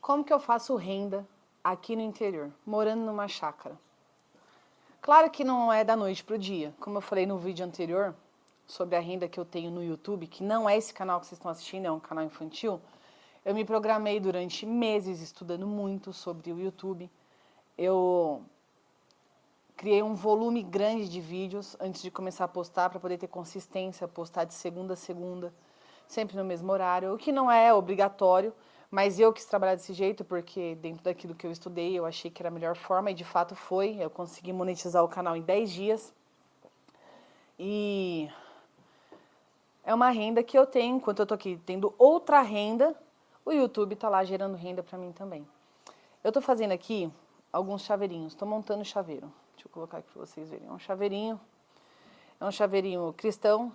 Como que eu faço renda aqui no interior, morando numa chácara? Claro que não é da noite para o dia. Como eu falei no vídeo anterior, sobre a renda que eu tenho no YouTube, que não é esse canal que vocês estão assistindo, é um canal infantil, eu me programei durante meses estudando muito sobre o YouTube. Eu criei um volume grande de vídeos antes de começar a postar, para poder ter consistência, postar de segunda a segunda, sempre no mesmo horário, o que não é obrigatório, mas eu quis trabalhar desse jeito porque dentro daquilo que eu estudei eu achei que era a melhor forma e de fato foi. Eu consegui monetizar o canal em 10 dias e é uma renda que eu tenho, enquanto eu tô aqui tendo outra renda, o YouTube tá lá gerando renda para mim também. Eu tô fazendo aqui alguns chaveirinhos, tô montando chaveiro. Deixa eu colocar aqui para vocês verem. É um chaveirinho cristão.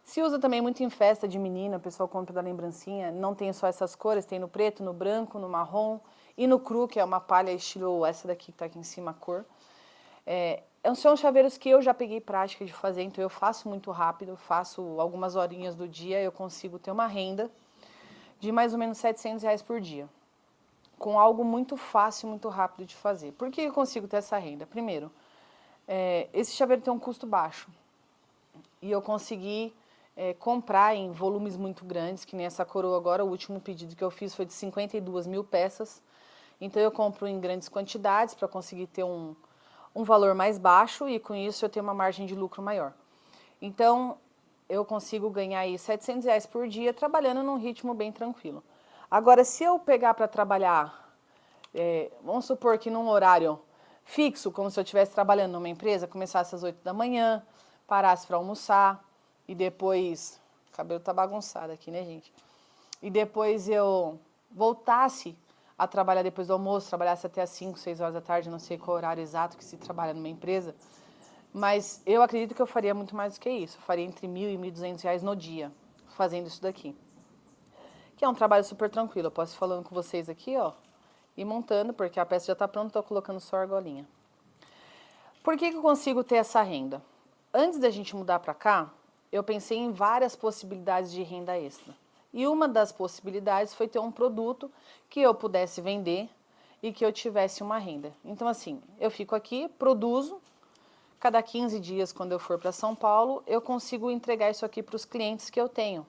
Se usa também muito em festa de menina, o pessoal compra da lembrancinha. Não tem só essas cores, tem no preto, no branco, no marrom e no cru, que é uma palha estilo essa daqui que tá aqui em cima, a cor. São chaveiros que eu já peguei prática de fazer, então eu faço muito rápido, faço algumas horinhas do dia, eu consigo ter uma renda de mais ou menos R$700 por dia. Com algo muito fácil, muito rápido de fazer. Por que eu consigo ter essa renda? Primeiro, esse chaveiro tem um custo baixo. E eu consegui comprar em volumes muito grandes, que nem essa coroa agora, o último pedido que eu fiz foi de 52 mil peças. Então eu compro em grandes quantidades para conseguir ter um valor mais baixo e com isso eu tenho uma margem de lucro maior. Então eu consigo ganhar aí R$700 por dia trabalhando num ritmo bem tranquilo. Agora, se eu pegar para trabalhar, vamos supor que num horário fixo, como se eu estivesse trabalhando numa empresa, começasse às 8 da manhã, parasse para almoçar e depois... O cabelo tá bagunçado aqui, né, gente? E depois eu voltasse a trabalhar depois do almoço, trabalhasse até às 5, 6 horas da tarde, não sei qual horário exato que se trabalha numa empresa, mas eu acredito que eu faria muito mais do que isso. Eu faria entre R$1.000 e R$1.200 no dia, fazendo isso daqui. Que é um trabalho super tranquilo. Eu posso ir falando com vocês aqui, ó, e montando, porque a peça já tá pronta, tô colocando só a argolinha. Por que eu consigo ter essa renda? Antes da gente mudar para cá, eu pensei em várias possibilidades de renda extra. E uma das possibilidades foi ter um produto que eu pudesse vender e que eu tivesse uma renda. Então, assim, eu fico aqui, produzo, cada 15 dias, quando eu for para São Paulo, eu consigo entregar isso aqui para os clientes que eu tenho.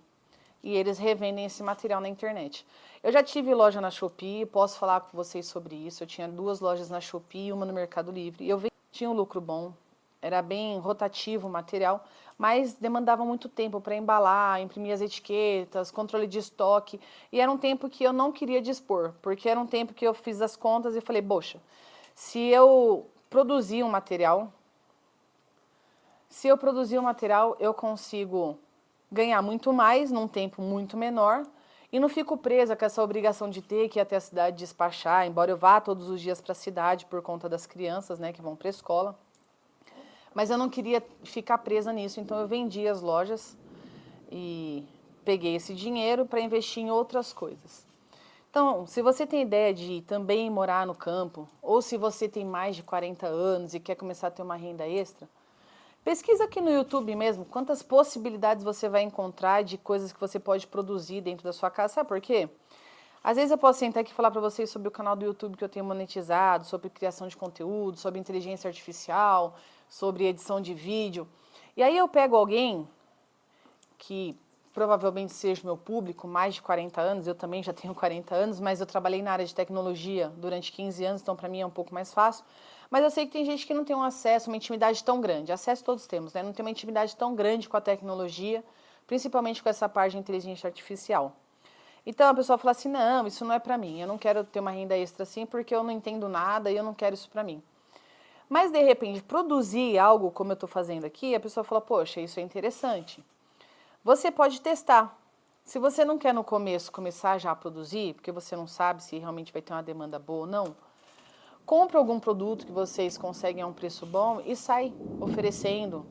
E eles revendem esse material na internet. Eu já tive loja na Shopee, posso falar com vocês sobre isso. Eu tinha 2 lojas na Shopee e uma no Mercado Livre. E eu tinha um lucro bom, era bem rotativo o material, mas demandava muito tempo para embalar, imprimir as etiquetas, controle de estoque. E era um tempo que eu não queria dispor, porque era um tempo que eu fiz as contas e falei, poxa, se eu produzir um material, eu consigo ganhar muito mais num tempo muito menor e não fico presa com essa obrigação de ter que ir até a cidade despachar, embora eu vá todos os dias para a cidade por conta das crianças, né, que vão para a escola. Mas eu não queria ficar presa nisso, então eu vendi as lojas e peguei esse dinheiro para investir em outras coisas. Então, se você tem ideia de também morar no campo, ou se você tem mais de 40 anos e quer começar a ter uma renda extra, pesquisa aqui no YouTube mesmo quantas possibilidades você vai encontrar de coisas que você pode produzir dentro da sua casa. Sabe por quê? Às vezes eu posso sentar aqui e falar para vocês sobre o canal do YouTube que eu tenho monetizado, sobre criação de conteúdo, sobre inteligência artificial, sobre edição de vídeo. E aí eu pego alguém que provavelmente seja o meu público, mais de 40 anos, eu também já tenho 40 anos, mas eu trabalhei na área de tecnologia durante 15 anos, então para mim é um pouco mais fácil. Mas eu sei que tem gente que não tem um acesso, uma intimidade tão grande. Acesso todos temos, né? Não tem uma intimidade tão grande com a tecnologia, principalmente com essa parte de inteligência artificial. Então a pessoa fala assim, não, isso não é para mim, eu não quero ter uma renda extra assim porque eu não entendo nada e eu não quero isso para mim. Mas de repente produzir algo como eu estou fazendo aqui, a pessoa fala, poxa, isso é interessante. Você pode testar. Se você não quer no começo começar já a produzir, porque você não sabe se realmente vai ter uma demanda boa ou não, compra algum produto que vocês conseguem a um preço bom e sai oferecendo.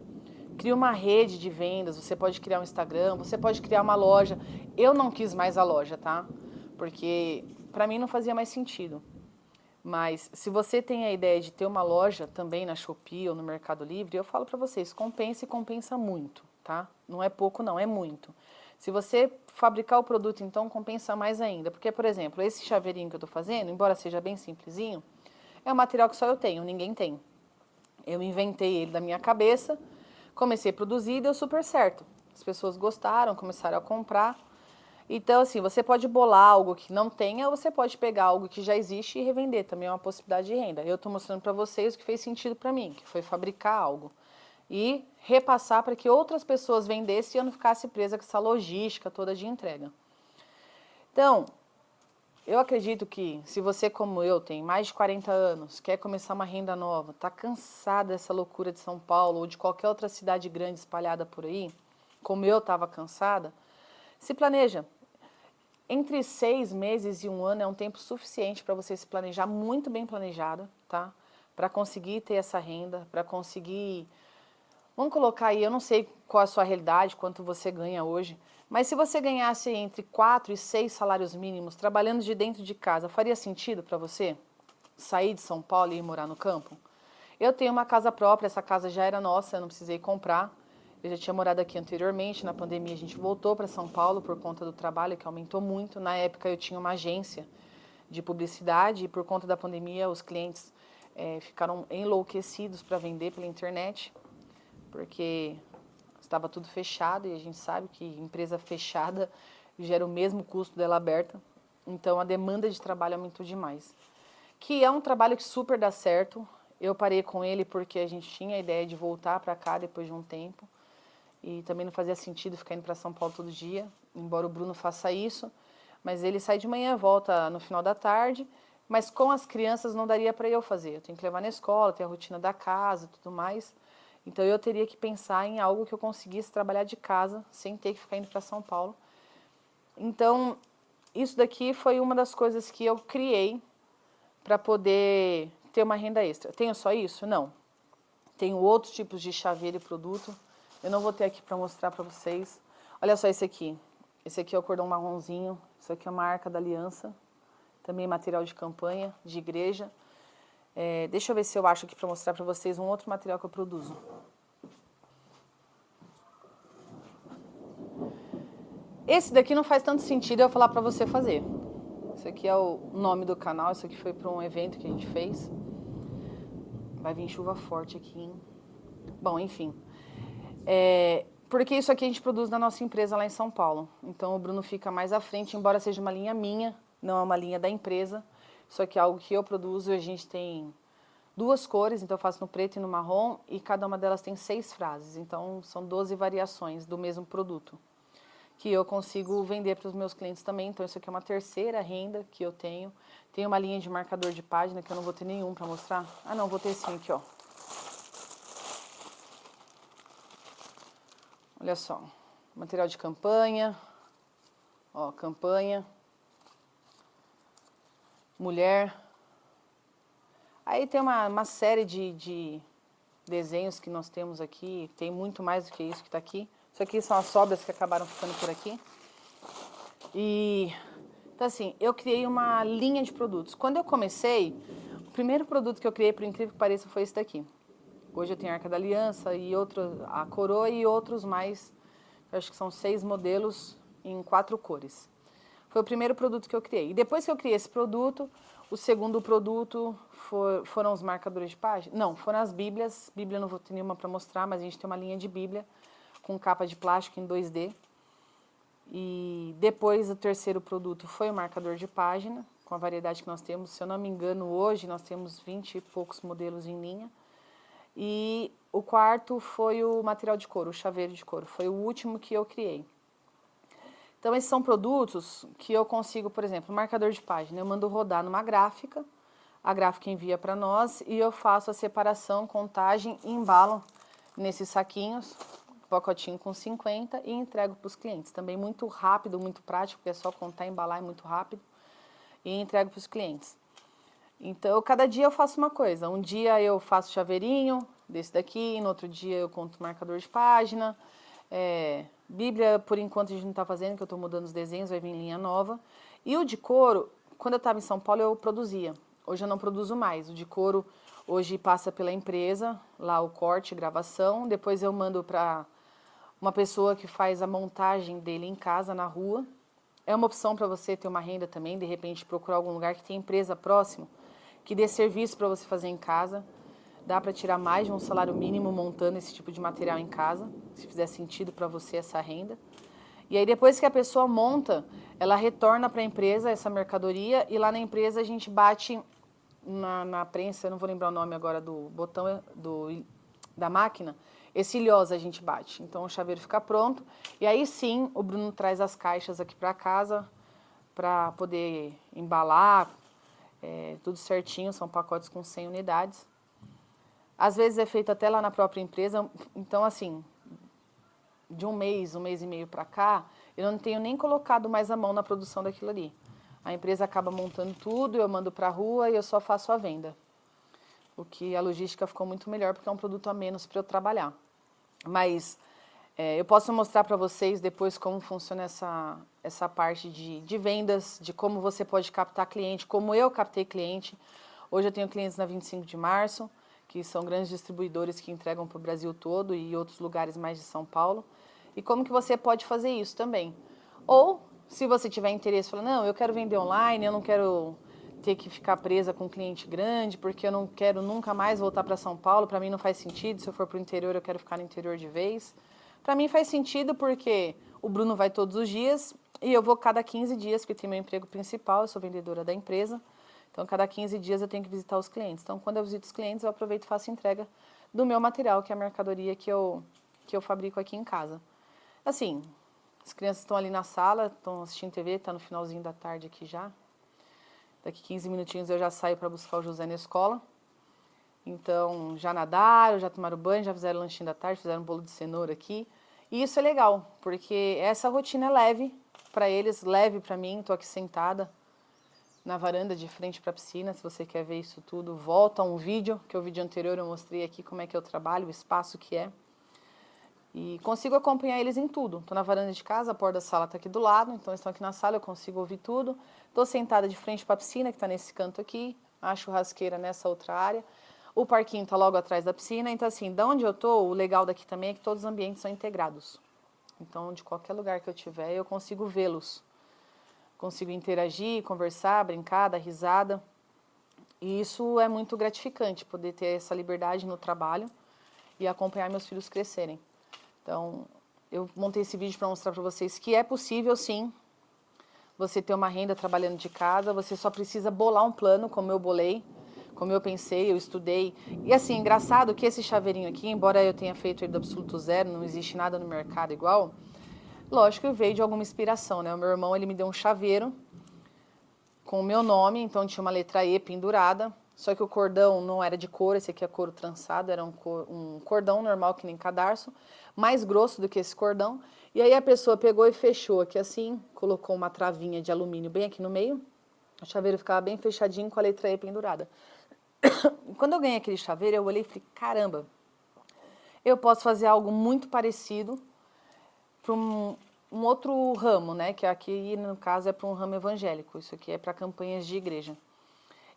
Cria uma rede de vendas, você pode criar um Instagram, você pode criar uma loja. Eu não quis mais a loja, tá? Porque para mim não fazia mais sentido. Mas se você tem a ideia de ter uma loja também na Shopee ou no Mercado Livre, eu falo para vocês, compensa e compensa muito, tá? Não é pouco não, é muito. Se você fabricar o produto, então, compensa mais ainda. Porque, por exemplo, esse chaveirinho que eu tô fazendo, embora seja bem simplesinho, é um material que só eu tenho, ninguém tem. Eu inventei ele da minha cabeça, comecei a produzir e deu super certo. As pessoas gostaram, começaram a comprar. Então, assim, você pode bolar algo que não tenha, ou você pode pegar algo que já existe e revender, também é uma possibilidade de renda. Eu estou mostrando para vocês o que fez sentido para mim, que foi fabricar algo e repassar para que outras pessoas vendessem e eu não ficasse presa com essa logística toda de entrega. Então, eu acredito que se você, como eu, tem mais de 40 anos, quer começar uma renda nova, está cansada dessa loucura de São Paulo ou de qualquer outra cidade grande espalhada por aí, como eu estava cansada, se planeja. Entre 6 meses e 1 ano é um tempo suficiente para você se planejar muito bem planejada, tá? Para conseguir ter essa renda, para conseguir... Vamos colocar aí, eu não sei qual é a sua realidade, quanto você ganha hoje, mas se você ganhasse entre 4 e 6 salários mínimos trabalhando de dentro de casa, faria sentido para você sair de São Paulo e ir morar no campo? Eu tenho uma casa própria, essa casa já era nossa, eu não precisei comprar. Eu já tinha morado aqui anteriormente, na pandemia a gente voltou para São Paulo por conta do trabalho, que aumentou muito. Na época eu tinha uma agência de publicidade e por conta da pandemia os clientes ficaram enlouquecidos para vender pela internet, porque estava tudo fechado e a gente sabe que empresa fechada gera o mesmo custo dela aberta. Então a demanda de trabalho aumentou demais. Que é um trabalho que super dá certo. Eu parei com ele porque a gente tinha a ideia de voltar para cá depois de um tempo. E também não fazia sentido ficar indo para São Paulo todo dia, embora o Bruno faça isso. Mas ele sai de manhã, volta no final da tarde, mas com as crianças não daria para eu fazer. Eu tenho que levar na escola, ter a rotina da casa, tudo mais. Então eu teria que pensar em algo que eu conseguisse trabalhar de casa, sem ter que ficar indo para São Paulo. Então, isso daqui foi uma das coisas que eu criei para poder ter uma renda extra. Tenho só isso? Não. Tenho outros tipos de chaveiro e produto. Eu não vou ter aqui para mostrar para vocês. Olha só esse aqui. Esse aqui é o cordão marronzinho. Isso aqui é uma arca da aliança. Também material de campanha, de igreja. Deixa eu ver se eu acho aqui para mostrar para vocês um outro material que eu produzo. Esse daqui não faz tanto sentido eu falar para você fazer. Esse aqui é o nome do canal. Isso aqui foi para um evento que a gente fez. Vai vir chuva forte aqui, hein? Bom, enfim. Porque isso aqui a gente produz na nossa empresa lá em São Paulo. Então o Bruno fica mais à frente, embora seja uma linha minha, não é uma linha da empresa. Isso aqui é algo que eu produzo e a gente tem 2 cores, então eu faço no preto e no marrom, e cada uma delas tem 6 frases. Então são 12 variações do mesmo produto, que eu consigo vender para os meus clientes também. Então isso aqui é uma terceira renda que eu tenho. Tem uma linha de marcador de página que eu não vou ter nenhum para mostrar. Ah não, vou ter sim aqui, ó. Olha só, material de campanha, ó, campanha, mulher. Aí tem uma série de desenhos que nós temos aqui, tem muito mais do que isso que está aqui. Isso aqui são as sobras que acabaram ficando por aqui. Então assim, eu criei uma linha de produtos. Quando eu comecei, o primeiro produto que eu criei, por incrível que pareça, foi esse daqui. Hoje eu tenho a Arca da Aliança e a coroa e outros mais, eu acho que são 6 modelos em 4 cores. Foi o primeiro produto que eu criei. E depois que eu criei esse produto, o segundo produto foram os marcadores de página. Não, foram as bíblias. Bíblia não vou ter nenhuma para mostrar, mas a gente tem uma linha de bíblia com capa de plástico em 2D. E depois o terceiro produto foi o marcador de página, com a variedade que nós temos. Se eu não me engano, hoje nós temos 20 e poucos modelos em linha. E o quarto foi o material de couro, o chaveiro de couro. Foi o último que eu criei. Então, esses são produtos que eu consigo, por exemplo, marcador de página. Eu mando rodar numa gráfica, a gráfica envia para nós e eu faço a separação, contagem e embalo nesses saquinhos, pacotinho com 50 e entrego para os clientes. Também muito rápido, muito prático, porque é só contar e embalar, é muito rápido. E entrego para os clientes. Então, cada dia eu faço uma coisa. Um dia eu faço chaveirinho desse daqui, no outro dia eu conto marcador de página. Bíblia, por enquanto, a gente não está fazendo, que eu estou mudando os desenhos, vai vir em linha nova. E o de couro, quando eu estava em São Paulo, eu produzia. Hoje eu não produzo mais. O de couro, hoje passa pela empresa, lá o corte, gravação. Depois eu mando para uma pessoa que faz a montagem dele em casa, na rua. É uma opção para você ter uma renda também, de repente procurar algum lugar que tenha empresa próximo, que dê serviço para você fazer em casa. Dá para tirar mais de um salário mínimo montando esse tipo de material em casa, se fizer sentido para você essa renda. E aí depois que a pessoa monta, ela retorna para a empresa essa mercadoria e lá na empresa a gente bate na prensa, eu não vou lembrar o nome agora do botão da máquina, esse ilhosa a gente bate. Então o chaveiro fica pronto e aí sim o Bruno traz as caixas aqui para casa para poder embalar, tudo certinho, são pacotes com 100 unidades. Às vezes é feito até lá na própria empresa, então assim, de um mês e meio para cá, eu não tenho nem colocado mais a mão na produção daquilo ali. A empresa acaba montando tudo, eu mando para a rua e eu só faço a venda. O que a logística ficou muito melhor porque é um produto a menos para eu trabalhar. Mas eu posso mostrar para vocês depois como funciona essa parte de vendas, de como você pode captar cliente, como eu captei cliente. Hoje eu tenho clientes na 25 de março, que são grandes distribuidores que entregam para o Brasil todo e outros lugares mais de São Paulo. E como que você pode fazer isso também. Ou, se você tiver interesse, falar, não, eu quero vender online, eu não quero ter que ficar presa com um cliente grande, porque eu não quero nunca mais voltar para São Paulo, para mim não faz sentido, se eu for para o interior eu quero ficar no interior de vez. Para mim faz sentido porque o Bruno vai todos os dias e eu vou cada 15 dias, porque tem meu emprego principal, eu sou vendedora da empresa. Então, cada 15 dias eu tenho que visitar os clientes. Então, quando eu visito os clientes, eu aproveito e faço entrega do meu material, que é a mercadoria que eu fabrico aqui em casa. Assim, as crianças estão ali na sala, estão assistindo TV, está no finalzinho da tarde aqui já. Daqui 15 minutinhos eu já saio para buscar o José na escola. Então, já nadaram, já tomaram banho, já fizeram lanchinho da tarde, fizeram um bolo de cenoura aqui. E isso é legal, porque essa rotina é leve para eles, leve para mim. Estou aqui sentada na varanda de frente para a piscina, se você quer ver isso tudo, volta um vídeo, que o vídeo anterior eu mostrei aqui como é que eu trabalho, o espaço que é. E consigo acompanhar eles em tudo. Estou na varanda de casa, a porta da sala está aqui do lado, então eles estão aqui na sala, eu consigo ouvir tudo. Estou sentada de frente para a piscina, que está nesse canto aqui, a churrasqueira nessa outra área. O parquinho está logo atrás da piscina, então assim, de onde eu estou, o legal daqui também é que todos os ambientes são integrados. Então, de qualquer lugar que eu estiver, eu consigo vê-los. Consigo interagir, conversar, brincar, dar risada. E isso é muito gratificante, poder ter essa liberdade no trabalho e acompanhar meus filhos crescerem. Então, eu montei esse vídeo para mostrar para vocês que é possível, sim, você ter uma renda trabalhando de casa. Você só precisa bolar um plano, como eu bolei, como eu pensei, eu estudei. E assim, engraçado que esse chaveirinho aqui, embora eu tenha feito ele do absoluto zero, não existe nada no mercado igual, lógico que veio de alguma inspiração, né? O meu irmão, ele me deu um chaveiro com o meu nome, então tinha uma letra E pendurada, só que o cordão não era de couro, esse aqui é couro trançado, era um cordão normal, que nem cadarço, mais grosso do que esse cordão. E aí a pessoa pegou e fechou aqui assim, colocou uma travinha de alumínio bem aqui no meio, o chaveiro ficava bem fechadinho com a letra E pendurada. E quando eu ganhei aquele chaveiro, eu olhei e falei, caramba, eu posso fazer algo muito parecido para um outro ramo, né? Que aqui, no caso, é para um ramo evangélico. Isso aqui é para campanhas de igreja.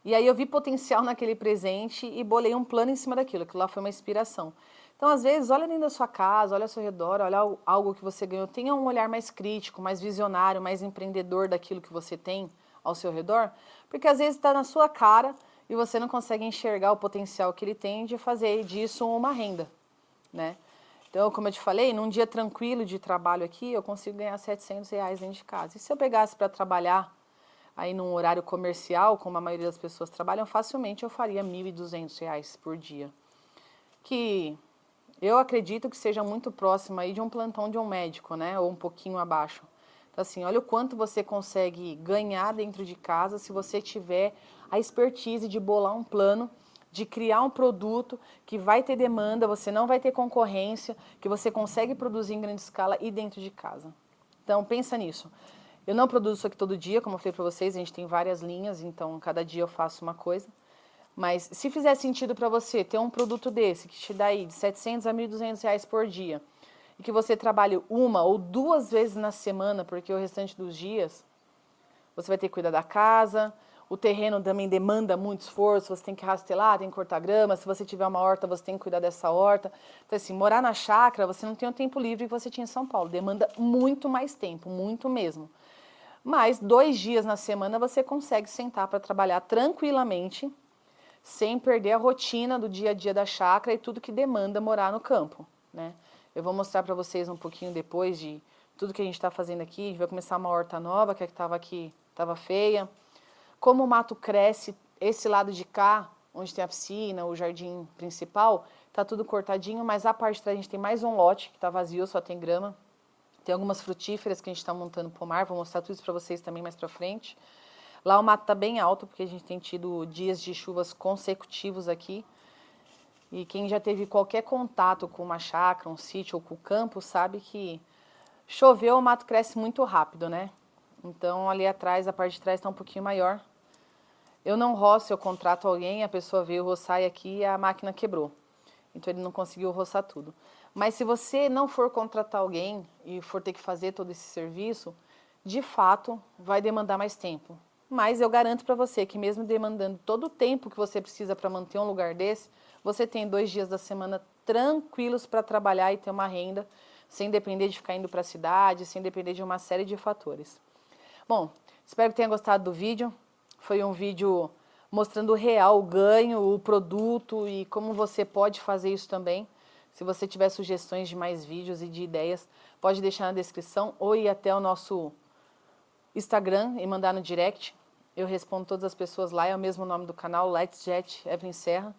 E aí eu vi potencial naquele presente e bolei um plano em cima daquilo. Aquilo lá foi uma inspiração. Então, às vezes, olha dentro da sua casa, olha ao seu redor, olha algo que você ganhou. Tenha um olhar mais crítico, mais visionário, mais empreendedor daquilo que você tem ao seu redor. Porque, às vezes, está na sua cara e você não consegue enxergar o potencial que ele tem de fazer disso uma renda, né? Então, como eu te falei, num dia tranquilo de trabalho aqui, eu consigo ganhar R$700 dentro de casa. E se eu pegasse para trabalhar aí num horário comercial, como a maioria das pessoas trabalham, facilmente eu faria R$1.200 por dia. Que eu acredito que seja muito próximo aí de um plantão de um médico, né? Ou um pouquinho abaixo. Então, assim, olha o quanto você consegue ganhar dentro de casa se você tiver a expertise de bolar um plano, de criar um produto que vai ter demanda, você não vai ter concorrência, que você consegue produzir em grande escala e dentro de casa. Então, pensa nisso. Eu não produzo isso aqui todo dia, como eu falei para vocês, a gente tem várias linhas, então cada dia eu faço uma coisa. Mas se fizer sentido para você ter um produto desse, que te dá aí de R$700 a R$1.200 por dia, e que você trabalhe uma ou duas vezes na semana, porque o restante dos dias você vai ter que cuidar da casa, o terreno também demanda muito esforço, você tem que rastelar, tem que cortar grama, se você tiver uma horta, você tem que cuidar dessa horta. Então, assim, morar na chácara, você não tem o tempo livre que você tinha em São Paulo, demanda muito mais tempo, muito mesmo. Mas 2 dias na semana você consegue sentar para trabalhar tranquilamente, sem perder a rotina do dia a dia da chácara e tudo que demanda morar no campo, né? Eu vou mostrar para vocês um pouquinho depois de tudo que a gente está fazendo aqui. A gente vai começar uma horta nova, que estava aqui, estava feia. Como o mato cresce, esse lado de cá, onde tem a piscina, o jardim principal, tá tudo cortadinho, mas a parte de trás a gente tem mais um lote que está vazio, só tem grama. Tem algumas frutíferas que a gente está montando pomar, vou mostrar tudo isso para vocês também mais para frente. Lá o mato está bem alto, porque a gente tem tido dias de chuvas consecutivos aqui. E quem já teve qualquer contato com uma chácara, um sítio ou com o campo, sabe que choveu, o mato cresce muito rápido, né? Então ali atrás, a parte de trás está um pouquinho maior. Eu não roço, eu contrato alguém, a pessoa veio roçar e aqui a máquina quebrou. Então ele não conseguiu roçar tudo. Mas se você não for contratar alguém e for ter que fazer todo esse serviço, de fato vai demandar mais tempo. Mas eu garanto para você que mesmo demandando todo o tempo que você precisa para manter um lugar desse, você tem 2 dias da semana tranquilos para trabalhar e ter uma renda, sem depender de ficar indo para a cidade, sem depender de uma série de fatores. Bom, espero que tenha gostado do vídeo. Foi um vídeo mostrando o real, o ganho, o produto e como você pode fazer isso também. Se você tiver sugestões de mais vídeos e de ideias, pode deixar na descrição ou ir até o nosso Instagram e mandar no direct. Eu respondo todas as pessoas lá, é o mesmo nome do canal, LightsJet Evelyn Serra.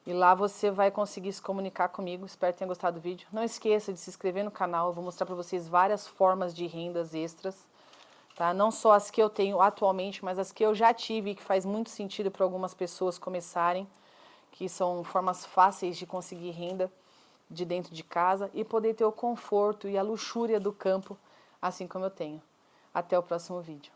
E lá você vai conseguir se comunicar comigo. Espero que tenha gostado do vídeo. Não esqueça de se inscrever no canal, eu vou mostrar para vocês várias formas de rendas extras. Tá? Não só as que eu tenho atualmente, mas as que eu já tive e que faz muito sentido para algumas pessoas começarem, que são formas fáceis de conseguir renda de dentro de casa e poder ter o conforto e a luxúria do campo, assim como eu tenho. Até o próximo vídeo.